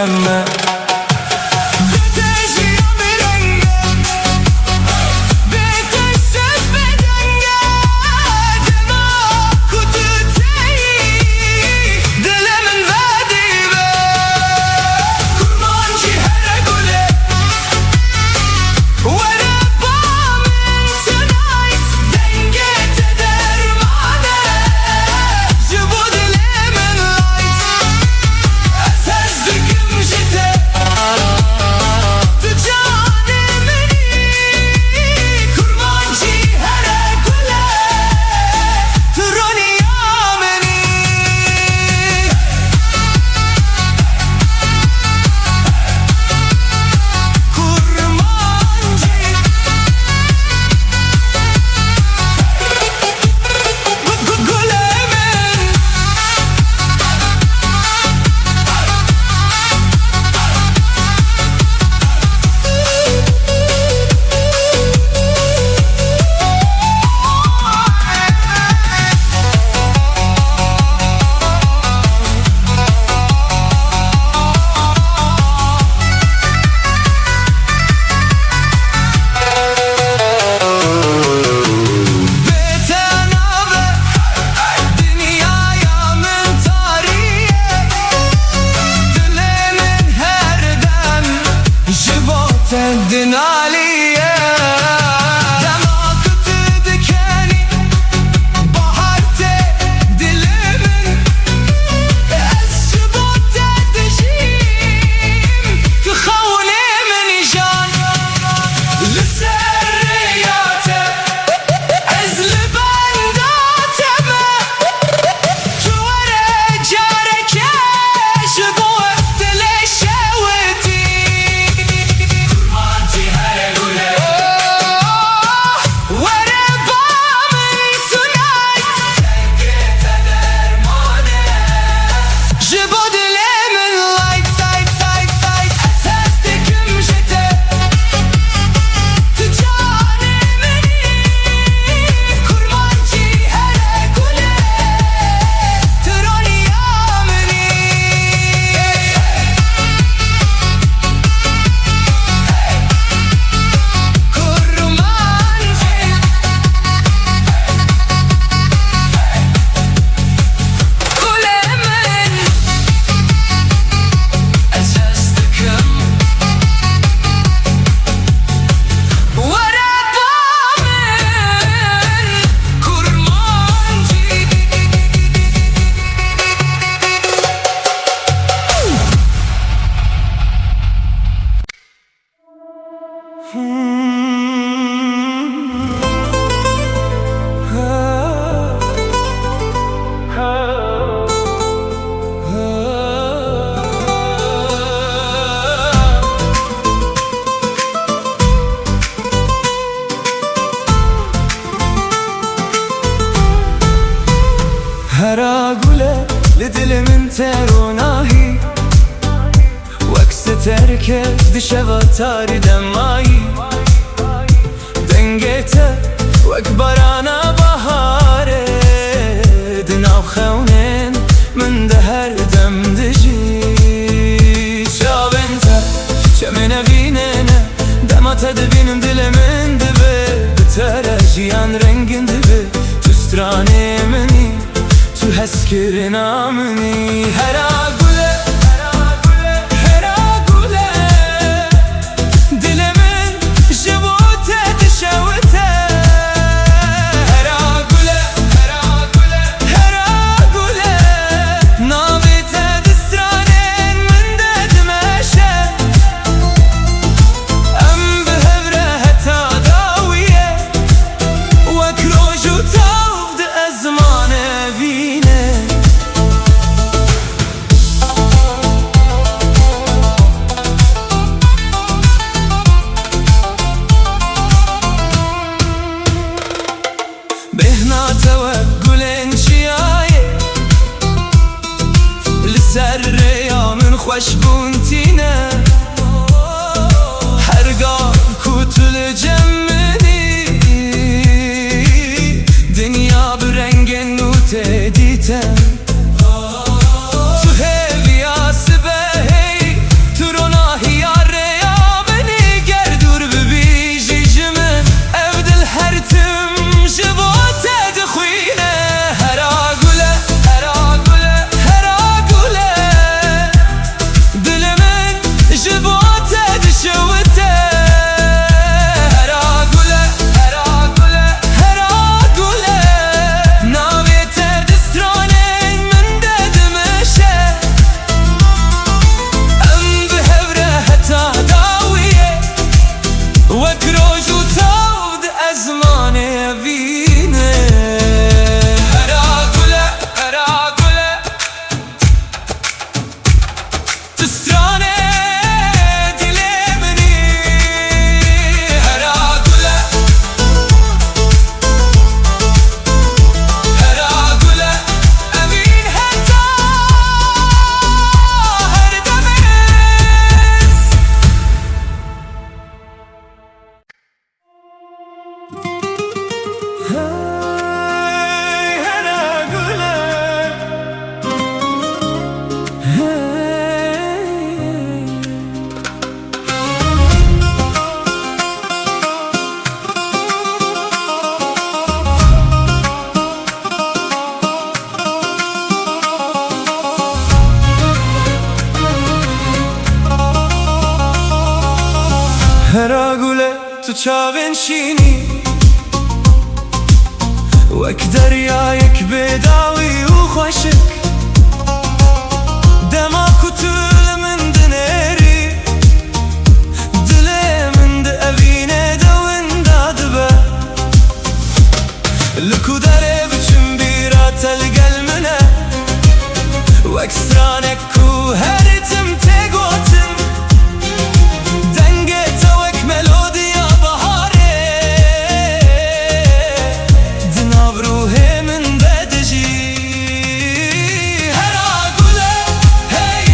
همه هرا قوله لدل من تروناهي وكس تركه دشوا تاري دماي دنگته وكبرانا بهاره دناو خونين من ده هر دم دجي شاب انت شمنا بيننا دما تدبينم دل من دبه بتراجيان رنگin دبه تستراني مني تو هسكر نامني هرا قوله هرا قوله دل من جبوته دشوته هرا قوله هرا قوله نامته دسترانين من ددمشه ام بهبره هتا داويه وكروجو تاوف د ازمانه بينه بهنا توقلن شيايه لسر يا من خوش بونتينه هرگاه کوتل جمنی دنیا برنگ نوت دیتم تو هویا سبهی تو چاوین شینی وەک دەریایەک بێداوی و خۆشک دەماک و تو لە من دنێری دلێ من دەئەڤینێ دەوندا دەبە لکو دەرێ بچم بیراتە لەگەل منە وەک سترانێک و هەریتم تێگۆتن دەنگێتە وەک مەلۆدیا بەهارێ دناڤڕوهێ من بەدەژی هەرا گولە هەی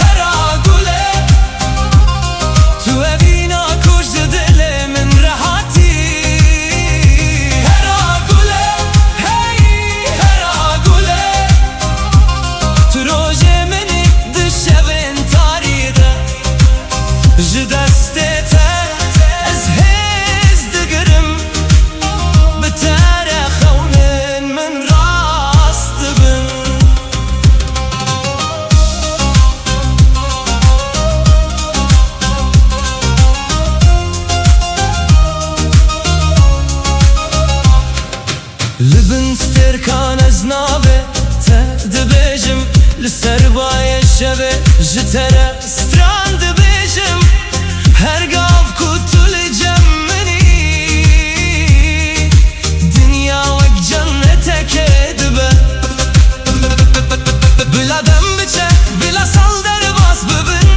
هەرا گولە تو ئەڤینا کوژدە دلێ من ڕەهاتی هەرا گولە هەی هەرا گولە تو ڕۆژێ منی دشەڤێن تاریدە ji destê te ez hêz digirim bi te re xewnên min rast dibin li bin stêrkan ez navê te dibêjim li ser bayê şevê ji te re stran dibêjim her gav ku tu li cem minî dinya wek cenneteke dibe bila dem biçe bila sal derbas bibin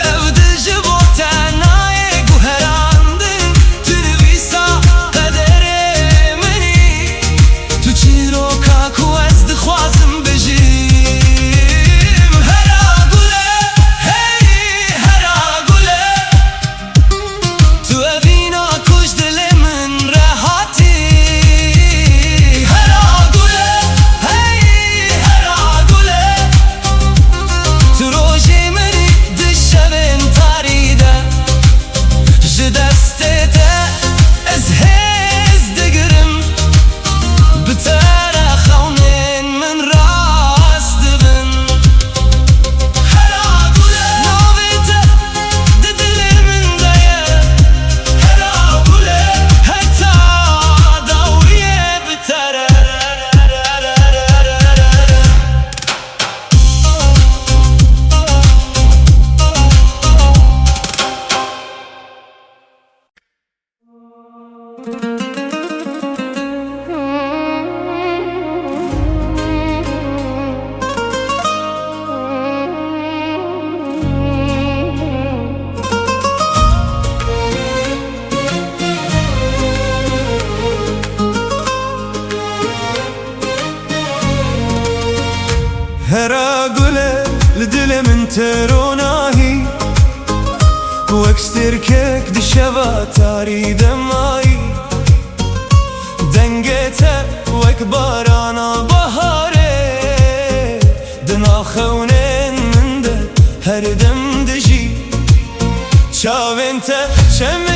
ev dil ji bo te nayê guherandin tu nivîsa qederê minî tu çîroka ku ez dixwazim bijîm hera gule hey hera gule tu evîna kuj dilê min rehatî hera gule hey hera gule tu rojê minî di şevên tarî de ji destê te ez hêz digirim bi te re xewnên min rast dibin hera gule navê te di dilê min de ye hera gule heta dawiyê bi te re هەرا گولە li dilê min te ronahî wek stêrkek di şeva tarî de mayî dengê te wek barana beharê di naxewnên min de her dem dijî çavên te çem